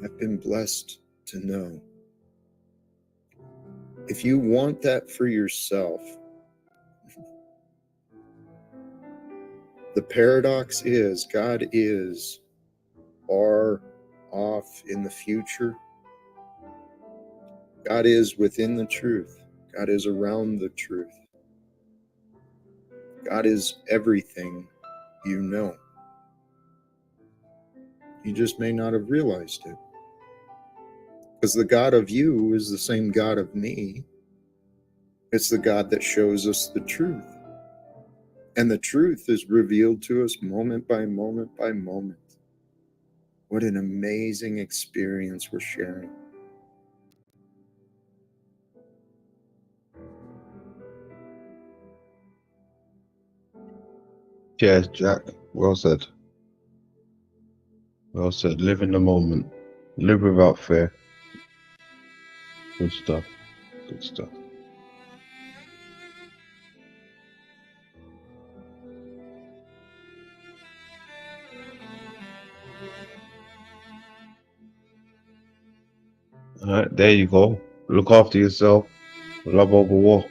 Speaker 7: have been blessed to know. If you want that for yourself, the paradox is God is far off in the future. God is within the truth. God is around the truth. God is everything you know. You just may not have realized it. Because the God of you is the same God of me. It's the God that shows us the truth. And the truth is revealed to us moment by moment by moment. What an amazing experience we're sharing.
Speaker 3: Cheers, Jack. Well said. Well said. Live in the moment. Live without fear. Good stuff. Good stuff. All right, there you go. Look after yourself. Love over war.